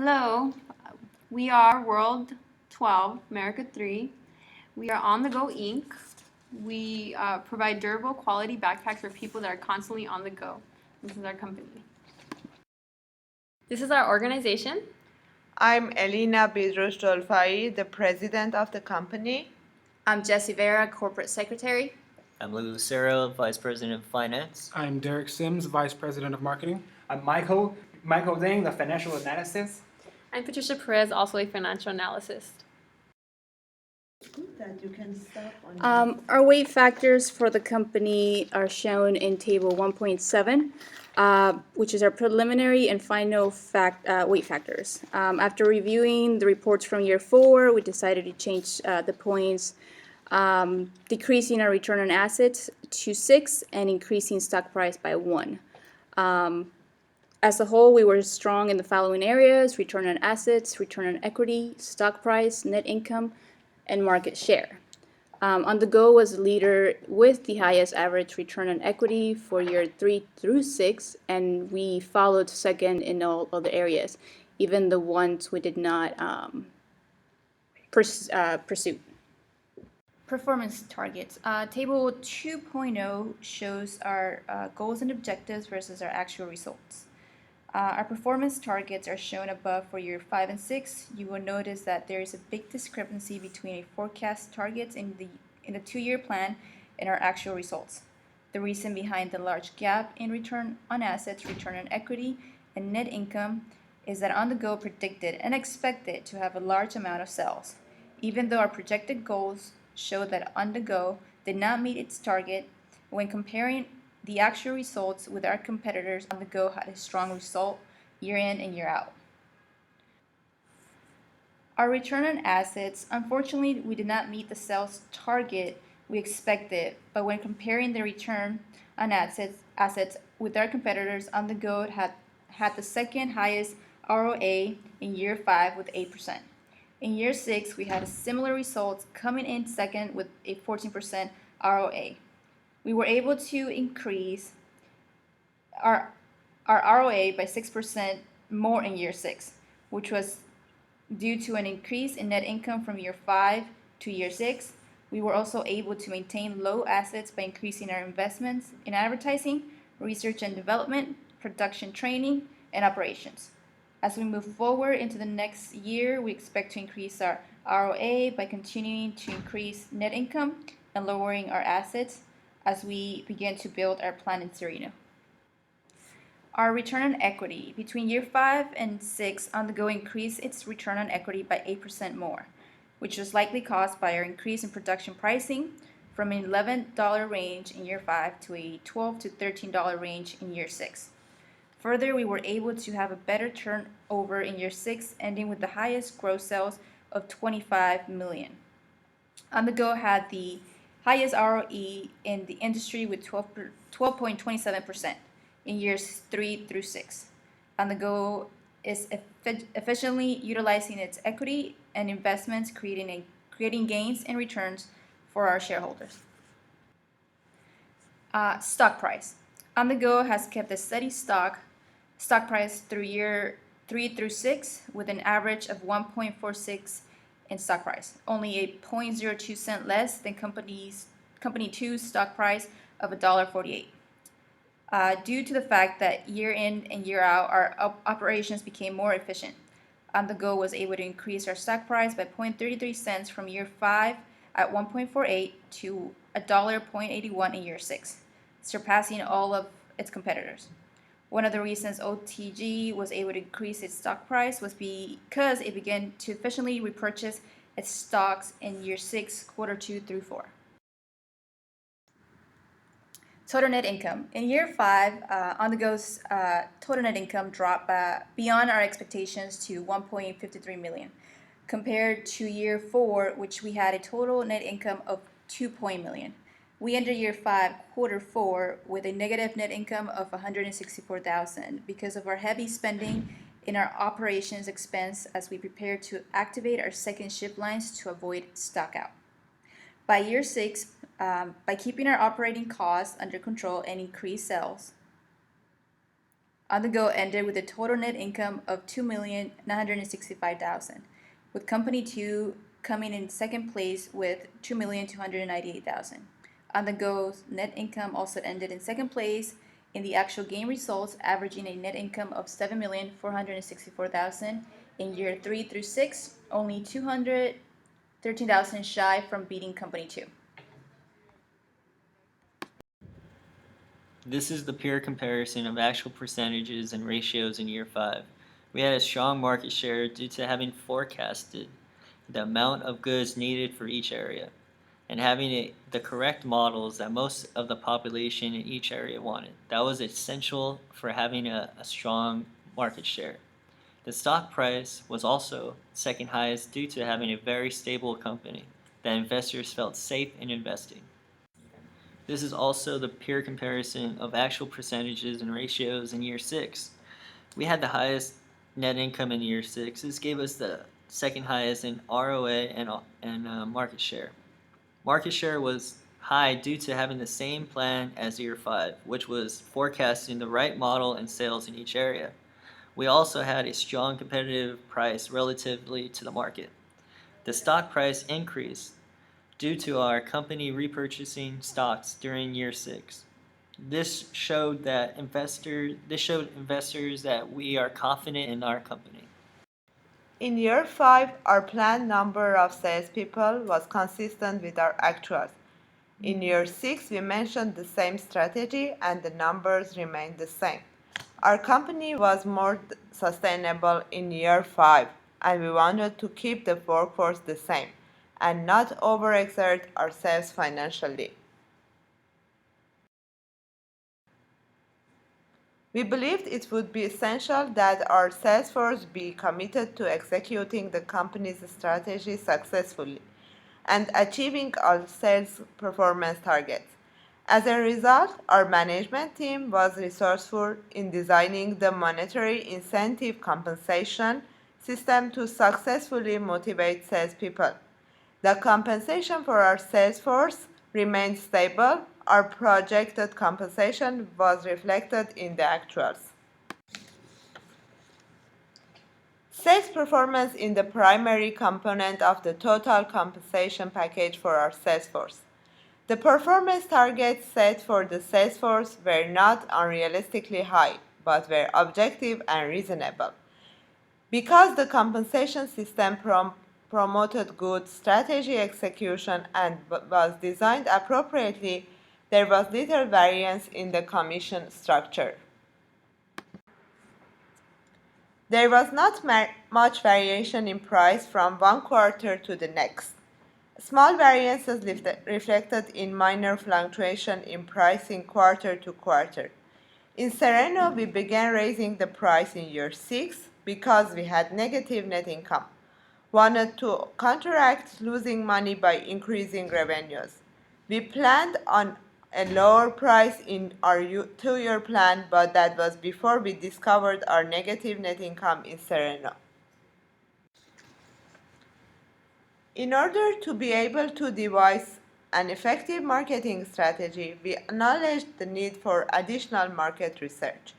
Hello, we are World 12, Merica 3. We are On the Go Inc. We provide durable quality backpacks for people that are constantly on the go. This is our company. This is our organization. I'm Elina Bedros Dolfai, the president of the company. I'm Jessie Vera, corporate secretary. I'm Lou Lucero, Vice President of Finance. I'm Derek Sims, Vice President of Marketing. I'm Michael Dang, the financial analysis. I'm Patricia Perez, also a financial analyst. That you can stop on. Our weight factors for the company are shown in table 1.7, which is our preliminary and final weight factors. After reviewing the reports from year 4, we decided to change the points, decreasing our return on assets to 6 and increasing stock price by 1. As a whole, we were strong in the following areas: return on assets, return on equity, stock price, net income, and market share. On the Go was the leader with the highest average return on equity for year 3 through 6, and we followed second in all other areas, even the ones we did not pursue. Performance targets. Table 2.0 shows our goals and objectives versus our actual results. Our performance targets are shown above for year 5 and 6. You will notice that there is a big discrepancy between a forecast targets in the 2-year plan and our actual results. The reason behind the large gap in return on assets, return on equity, and net income is that On the Go predicted and expected to have a large amount of sales. Even though our projected goals show that On the Go did not meet its target, when comparing the actual results with our competitors, On the Go had a strong result year in and year out. Our return on assets, unfortunately, we did not meet the sales target we expected, but when comparing the return on assets with our competitors, On the Go had the second highest ROA in year 5 with 8%. In year 6, we had a similar results, coming in second with a 14% ROA. We were able to increase our ROA by 6% more in year 6, which was due to an increase in net income from year 5 to year 6. We were also able to maintain low assets by increasing our investments in advertising, research and development, production training, and operations. As we move forward into the next year, we expect to increase our ROA by continuing to increase net income and lowering our assets as we begin to build our plan in Sereno. Our return on equity. Between year 5 and 6, On the Go increased its return on equity by 8% more, which was likely caused by our increase in production pricing from an $11 range in year 5 to a $12 to $13 range in year 6. Further, we were able to have a better turnover in year 6, ending with the highest gross sales of $25 million. On the Go had the highest ROE in the industry with 12.27% in years 3 through 6. On the Go is efficiently utilizing its equity and investments, creating gains and returns for our shareholders. Stock price. On the Go has kept a steady stock price through year 3 through 6 with an average of 1.46 in stock price, only a 0.02 cent less than Company 2's stock price of $1.48. Due to the fact that year in and year out, our operations became more efficient. On the Go was able to increase our stock price by 0.33 cents from year 5 at 1.48 to $1.81 in year 6, surpassing all of its competitors. One of the reasons OTG was able to increase its stock price was because it began to efficiently repurchase its stocks in year 6, quarter 2 through 4. Total net income. In year 5, On the Go's total net income dropped beyond our expectations to $1.53 million, compared to year 4, which we had a total net income of $2 million. We entered year 5, quarter 4, with a negative net income of $164,000 because of our heavy spending in our operations expense as we prepare to activate our second shift lines to avoid stockout. By year 6, by keeping our operating costs under control and increased sales, On the Go ended with a total net income of $2,965,000, with Company 2 coming in second place with $2,298,000. On the Go's net income also ended in second place in the actual game results, averaging a net income of $7,464,000 in year 3 through 6, only $213,000 shy from beating Company 2. This is the peer comparison of actual percentages and ratios in year 5. We had a strong market share due to having forecasted the amount of goods needed for each area and having the correct models that most of the population in each area wanted. That was essential for having a strong market share. The stock price was also second highest due to having a very stable company that investors felt safe in investing. This is also the peer comparison of actual percentages and ratios in year 6. We had the highest net income in year 6. This gave us the second highest in ROA and market share. Market share was high due to having the same plan as year 5, which was forecasting the right model and sales in each area. We also had a strong competitive price relatively to the market. The stock price increased due to our company repurchasing stocks during year 6. This showed investors that we are confident in our company. In year 5, our planned number of salespeople was consistent with our actuals. In year 6, we mentioned the same strategy and the numbers remained the same. Our company was more sustainable in year 5, and we wanted to keep the workforce the same and not overexert ourselves financially. We believed it would be essential that our sales force be committed to executing the company's strategy successfully and achieving our sales performance targets. As a result, our management team was resourceful in designing the monetary incentive compensation system to successfully motivate salespeople. The compensation for our sales force remained stable. Our projected compensation was reflected in the actuals. Sales performance is the primary component of the total compensation package for our sales force. The performance targets set for the sales force were not unrealistically high, but were objective and reasonable. Because the compensation system promoted good strategy execution and was designed appropriately, there was little variance in the commission structure. There was not much variation in price from one quarter to the next. Small variances reflected in minor fluctuation in pricing quarter to quarter. In Sereno, we began raising the price in year 6 because we had negative net income. Wanted to counteract losing money by increasing revenues. We planned on a lower price in our 2-year plan, but that was before we discovered our negative net income in Sereno. In order to be able to devise an effective marketing strategy, we acknowledged the need for additional market research.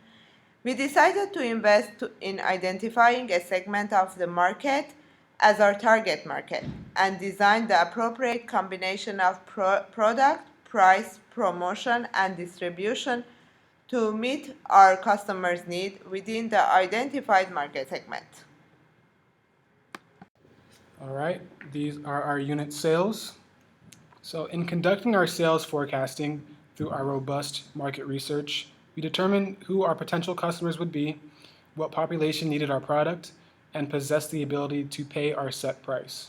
We decided to invest in identifying a segment of the market as our target market and designed the appropriate combination of product, price, promotion, and distribution to meet our customers' need within the identified market segment. All right, these are our unit sales. So in conducting our sales forecasting through our robust market research, we determined who our potential customers would be, what population needed our product, and possessed the ability to pay our set price.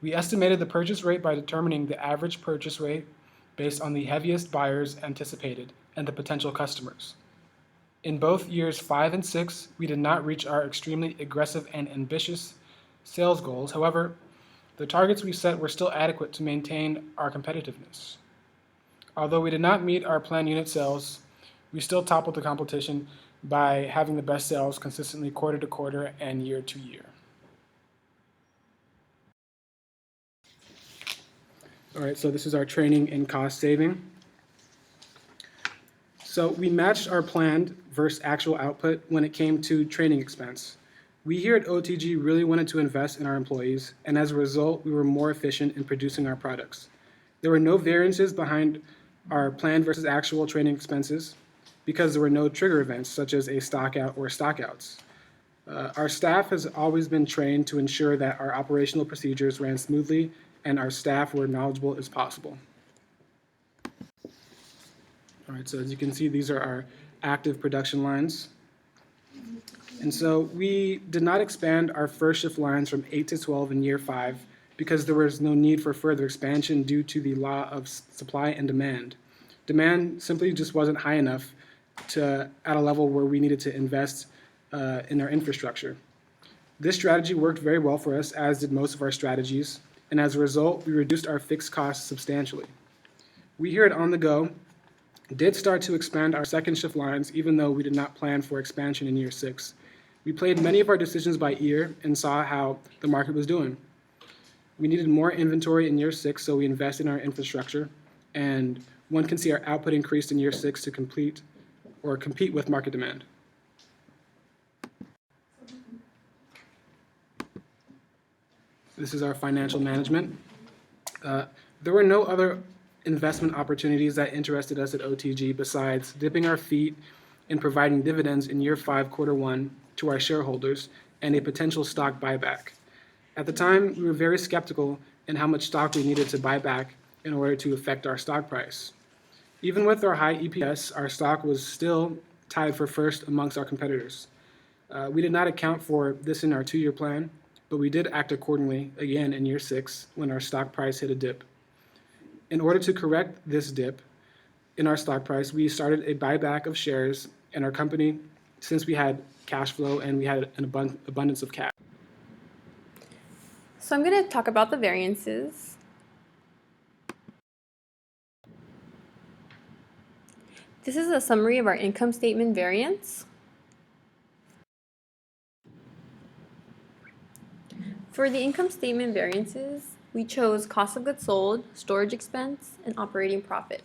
We estimated the purchase rate by determining the average purchase rate based on the heaviest buyers anticipated and the potential customers. In both years 5 and 6, we did not reach our extremely aggressive and ambitious sales goals. However, the targets we set were still adequate to maintain our competitiveness. Although we did not meet our planned unit sales, we still toppled the competition by having the best sales consistently quarter to quarter and year to year. All right, so this is our training in cost saving. So we matched our planned versus actual output when it came to training expense. We here at OTG really wanted to invest in our employees, and as a result, we were more efficient in producing our products. There were no variances behind our planned versus actual training expenses because there were no trigger events such as a stockout or stockouts. Our staff has always been trained to ensure that our operational procedures ran smoothly and our staff were knowledgeable as possible. All right, so as you can see, these are our active production lines. And so we did not expand our first shift lines from 8 to 12 in year 5 because there was no need for further expansion due to the law of supply and demand. Demand simply just wasn't high enough at a level where we needed to invest in our infrastructure. This strategy worked very well for us, as did most of our strategies, and as a result, we reduced our fixed costs substantially. We here at On The Go did start to expand our second shift lines, even though we did not plan for expansion in year 6. We played many of our decisions by ear and saw how the market was doing. We needed more inventory in year 6, so we invested in our infrastructure, and one can see our output increased in year 6 to compete with market demand. This is our financial management. There were no other investment opportunities that interested us at OTG besides dipping our feet in providing dividends in year 5, quarter 1 to our shareholders and a potential stock buyback. At the time, we were very skeptical in how much stock we needed to buy back in order to affect our stock price. Even with our high EPS, our stock was still tied for first amongst our competitors. We did not account for this in our 2-year plan, but we did act accordingly again in year 6 when our stock price hit a dip. In order to correct this dip in our stock price, we started a buyback of shares in our company since we had cash flow and we had an abundance of cash. So I'm going to talk about the variances. This is a summary of our income statement variance. For the income statement variances, we chose cost of goods sold, storage expense, and operating profit.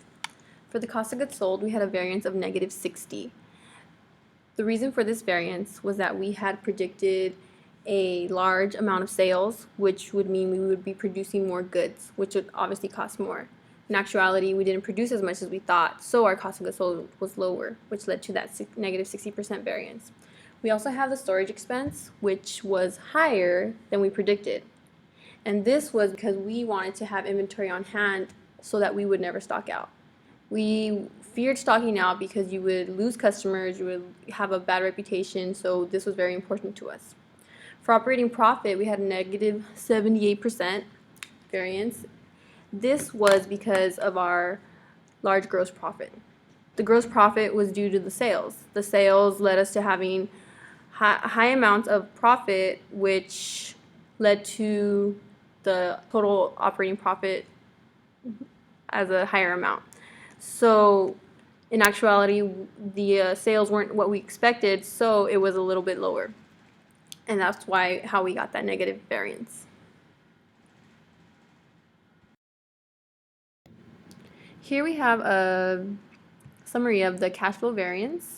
For the cost of goods sold, we had a variance of -60. The reason for this variance was that we had predicted a large amount of sales, which would mean we would be producing more goods, which would obviously cost more. In actuality, we didn't produce as much as we thought, so our cost of goods sold was lower, which led to that -60% variance. We also have the storage expense, which was higher than we predicted. And this was because we wanted to have inventory on hand so that we would never stock out. We feared stocking out because you would lose customers, you would have a bad reputation, so this was very important to us. For operating profit, we had a -78% variance. This was because of our large gross profit. The gross profit was due to the sales. The sales led us to having high amounts of profit, which led to the total operating profit as a higher amount. So in actuality, the sales weren't what we expected, so it was a little bit lower. And that's how we got that negative variance. Here we have a summary of the cash flow variance.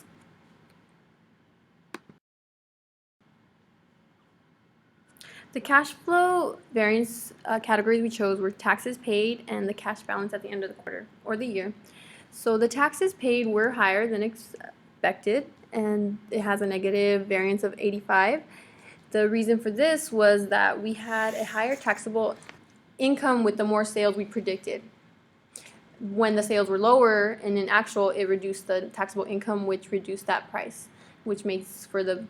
The cash flow variance categories we chose were taxes paid and the cash balance at the end of the quarter or the year. So the taxes paid were higher than expected, and it has a negative variance of 85. The reason for this was that we had a higher taxable income with the more sales we predicted. When the sales were lower, and in actual, it reduced the taxable income, which reduced that price, which makes for the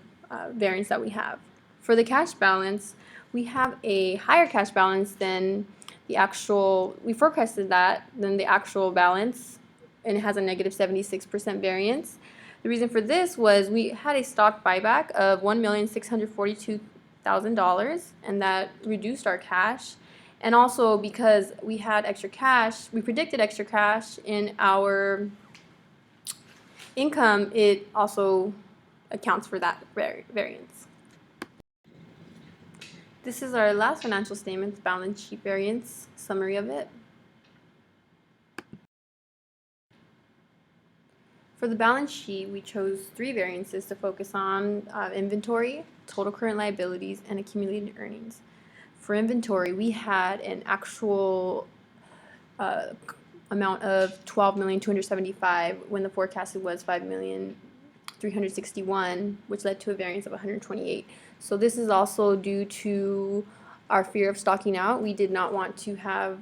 variance that we have. For the cash balance, we have a higher cash balance than the actual, we forecasted that, than the actual balance, and it has a -76% variance. The reason for this was we had a stock buyback of $1,642,000, and that reduced our cash. And also because we had extra cash, we predicted extra cash in our income, it also accounts for that variance. This is our last financial statement, balance sheet variance, summary of it. For the balance sheet, we chose 3 variances to focus on inventory, total current liabilities, and accumulated earnings. For inventory, we had an actual amount of 12,275,000 when the forecasted was 5,361,000, which led to a variance of 128. So this is also due to our fear of stocking out. We did not want to have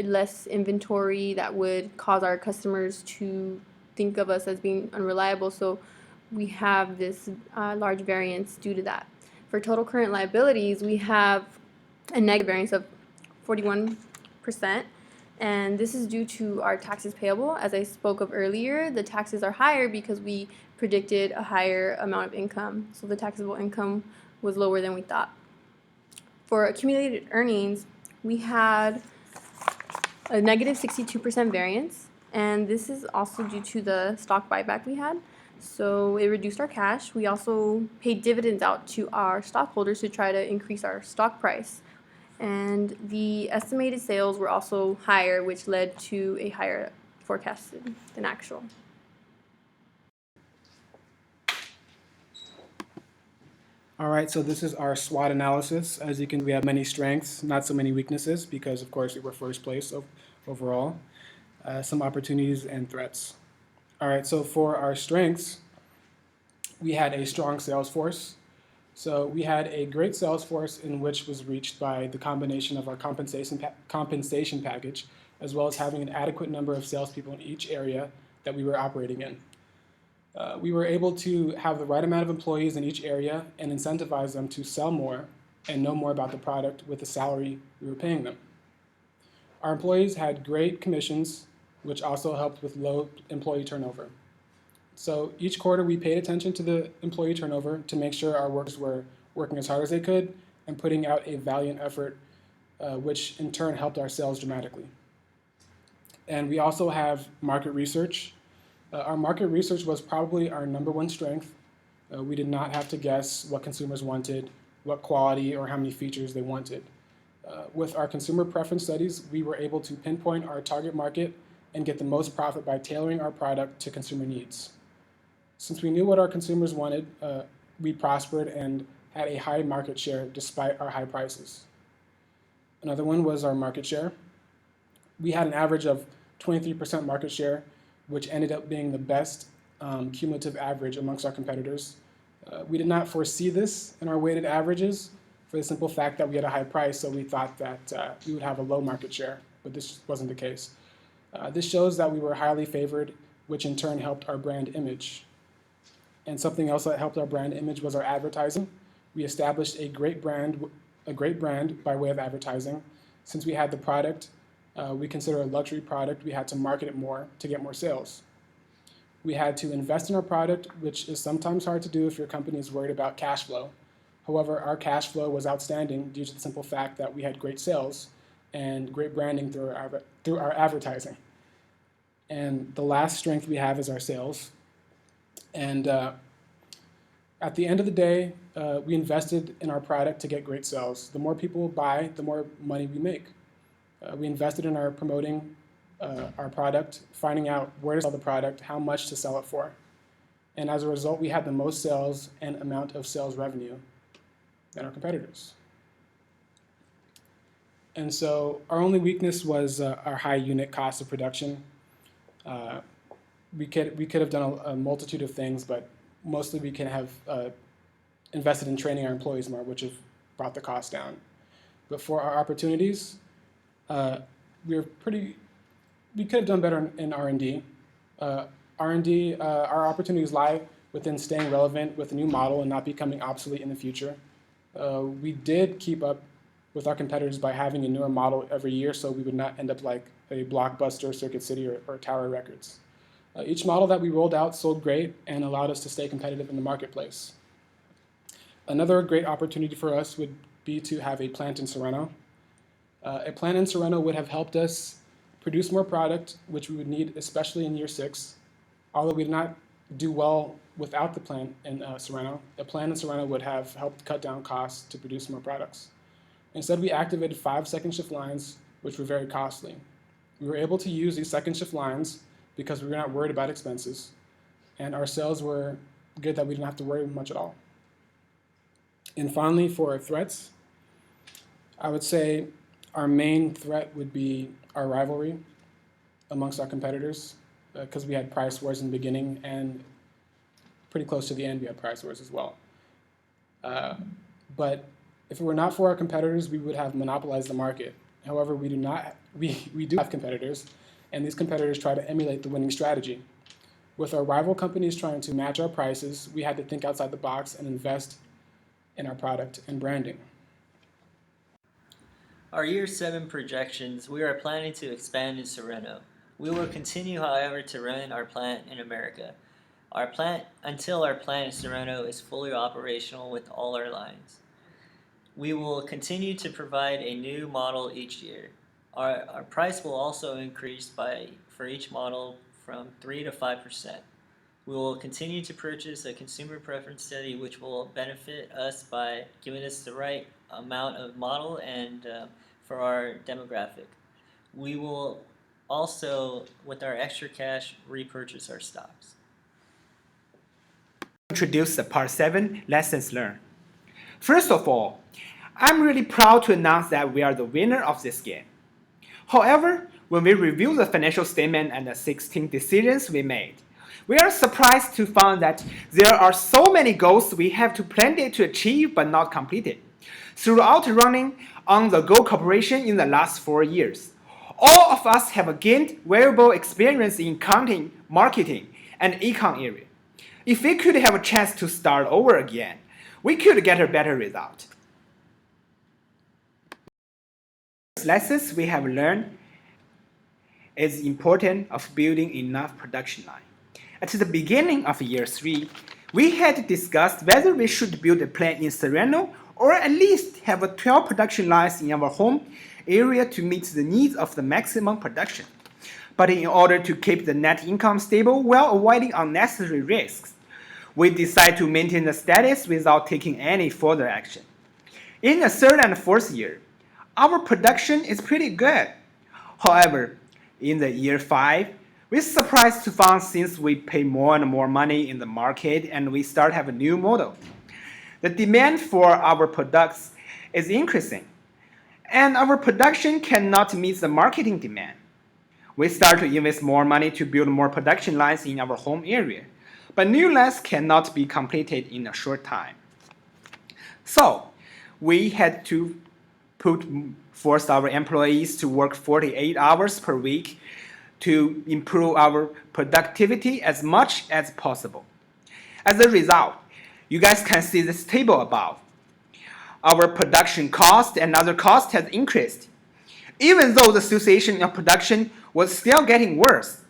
less inventory that would cause our customers to think of us as being unreliable. So we have this large variance due to that. For total current liabilities, we have a negative variance of 41%. And this is due to our taxes payable. As I spoke of earlier, the taxes are higher because we predicted a higher amount of income. So the taxable income was lower than we thought. For accumulated earnings, we had a negative 62% variance. And this is also due to the stock buyback we had. So it reduced our cash. We also paid dividends out to our stockholders to try to increase our stock price. And the estimated sales were also higher, which led to a higher forecasted than actual. All right, so this is our SWOT analysis. As you can, we have many strengths, not so many weaknesses, because of course we were first place overall. Some opportunities and threats. All right, so for our strengths, we had a strong sales force. So we had a great sales force in which was reached by the combination of our compensation package, as well as having an adequate number of salespeople in each area that we were operating in. We were able to have the right amount of employees in each area and incentivize them to sell more and know more about the product with the salary we were paying them. Our employees had great commissions, which also helped with low employee turnover. So each quarter we paid attention to the employee turnover to make sure our workers were working as hard as they could and putting out a valiant effort, which in turn helped our sales dramatically. And we also have market research. Our market research was probably our #1 strength. We did not have to guess what consumers wanted, what quality, or how many features they wanted. With our consumer preference studies, we were able to pinpoint our target market and get the most profit by tailoring our product to consumer needs. Since we knew what our consumers wanted, we prospered and had a high market share despite our high prices. Another one was our market share. We had an average of 23% market share, which ended up being the best cumulative average amongst our competitors. We did not foresee this in our weighted averages for the simple fact that we had a high price, so we thought that we would have a low market share, but this wasn't the case. This shows that we were highly favored, which in turn helped our brand image. And something else that helped our brand image was our advertising. We established a great brand by way of advertising. Since we had the product, we consider a luxury product, we had to market it more to get more sales. We had to invest in our product, which is sometimes hard to do if your company is worried about cash flow. However, our cash flow was outstanding due to the simple fact that we had great sales and great branding through our advertising. And the last strength we have is our sales. And at the end of the day, we invested in our product to get great sales. The more people buy, the more money we make. We invested in our promoting our product, finding out where to sell the product, how much to sell it for. And as a result, we had the most sales and amount of sales revenue than our competitors. And so our only weakness was our high unit cost of production. We could have done a multitude of things, but mostly we can have invested in training our employees more, which have brought the cost down. But for our opportunities, we could have done better in R&D. R&D, our opportunities lie within staying relevant with a new model and not becoming obsolete in the future. We did keep up with our competitors by having a newer model every year, so we would not end up like a Blockbuster, Circuit City, or Tower Records. Each model that we rolled out sold great and allowed us to stay competitive in the marketplace. Another great opportunity for us would be to have a plant in Sereno. A plant in Sereno would have helped us produce more product, which we would need especially in year 6. Although we did not do well without the plant in Sereno, a plant in Sereno would have helped cut down costs to produce more products. Instead, we activated 5 second shift lines, which were very costly. We were able to use these second shift lines because we were not worried about expenses. and our sales were good that we didn't have to worry much at all. And finally, for our threats, I would say our main threat would be our rivalry amongst our competitors, because we had price wars in the beginning, and pretty close to the end we had price wars as well. But if it were not for our competitors, we would have monopolized the market. However, we do have competitors, and these competitors try to emulate the winning strategy. With our rival companies trying to match our prices, we had to think outside the box and invest in our product and branding. Our Year 7 projections, we are planning to expand in Sorrento. We will continue, however, to run our plant in Merica. Until our plant in Sorrento is fully operational with all our lines. We will continue to provide a new model each year. Our price will also increase for each model from 3 to 5%. We will continue to purchase a consumer preference study which will benefit us by giving us the right amount of model and for our demographic. We will also, with our extra cash, repurchase our stocks. Introduce the Part 7 Lessons Learned. First of all, I'm really proud to announce that we are the winner of this game. However, when we review the financial statement and the 16 decisions we made, we are surprised to find that there are so many goals we have planned to achieve but not completed throughout running on the Go Corporation in the last 4 years. All of us have gained valuable experience in accounting, marketing, and econ area. If we could have a chance to start over again, we could get a better result. Lessons we have learned is important of building enough production line. At the beginning of year 3, we had discussed whether we should build a plant in Serrano or at least have 12 production lines in our home area to meet the needs of the maximum production. But in order to keep the net income stable while avoiding unnecessary risks, we decided to maintain the status without taking any further action. In the 3rd and 4th year, our production is pretty good. However, in the year 5, we're surprised to find since we pay more and more money in the market and we start have a new model. The demand for our products is increasing, and our production cannot meet the marketing demand. We start to invest more money to build more production lines in our home area, but new lines cannot be completed in a short time. So, we had to force our employees to work 48 hours per week to improve our productivity as much as possible. As a result, you guys can see this table above. Our production cost and other costs has increased. Even though the situation of production was still getting worse,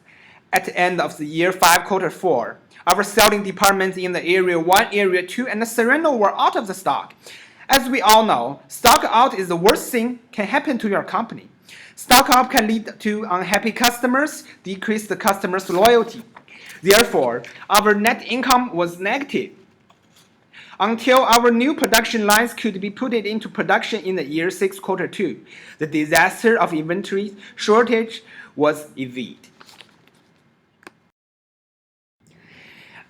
at the end of the year 5, quarter 4, our selling departments in the area 1, area 2, and the Serrano were out of the stock. As we all know, stock out is the worst thing can happen to your company. Stock out can lead to unhappy customers, decrease the customer's loyalty. Therefore, our net income was negative. Until our new production lines could be put into production in the year 6, quarter 2, the disaster of inventory shortage was evaded.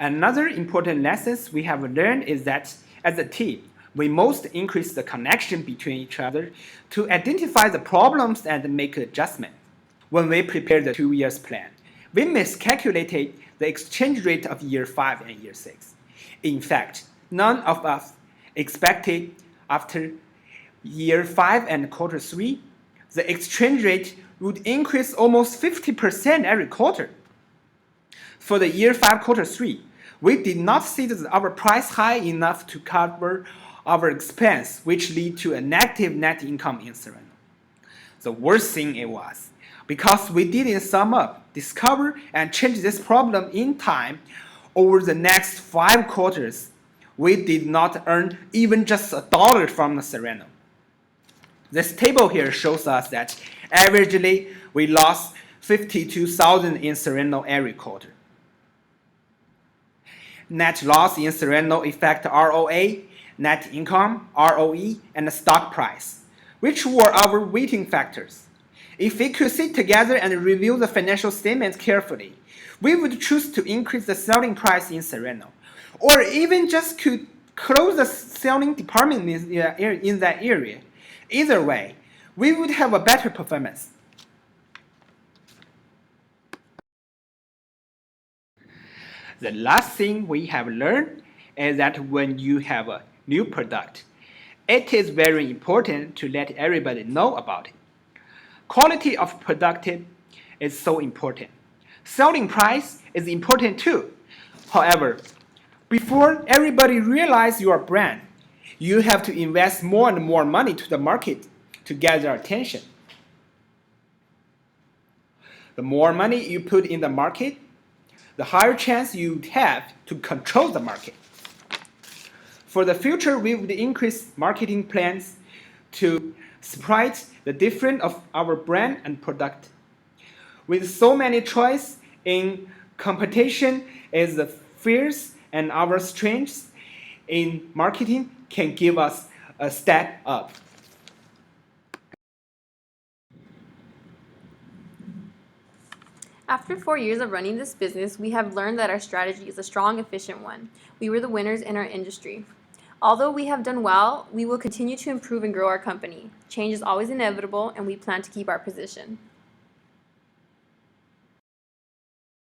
Another important lesson we have learned is that as a team, we must increase the connection between each other to identify the problems and make adjustments. When we prepared the 2 years plan, we miscalculated the exchange rate of year 5 and year 6. In fact, none of us expected after year 5 and quarter 3, the exchange rate would increase almost 50% every quarter. For the year 5, quarter 3, we did not see our price high enough to cover our expense, which lead to a negative net income in Serrano. The worst thing it was, because we didn't sum up, discover, and change this problem in time, over the next 5 quarters, we did not earn even just $1 from the Serrano. This table here shows us that averagely we lost $52,000 in Serrano every quarter. Net loss in Serrano affect ROA, net income, ROE, and the stock price, which were our weighting factors. If we could sit together and review the financial statements carefully, we would choose to increase the selling price in Sereno, or even just could close the selling department in that area. Either way, we would have a better performance. The last thing we have learned is that when you have a new product, it is very important to let everybody know about it. Quality of product is so important. Selling price is important too. However, before everybody realizes your brand, you have to invest more and more money to the market to get their attention. The more money you put in the market, the higher chance you have to control the market. For the future, we would increase marketing plans to spread the difference of our brand and product. With so many choices in competition is fierce, and our strengths in marketing can give us a step up. After 4 years of running this business, we have learned that our strategy is a strong, efficient one. We were the winners in our industry. Although we have done well, we will continue to improve and grow our company. Change is always inevitable, and we plan to keep our position.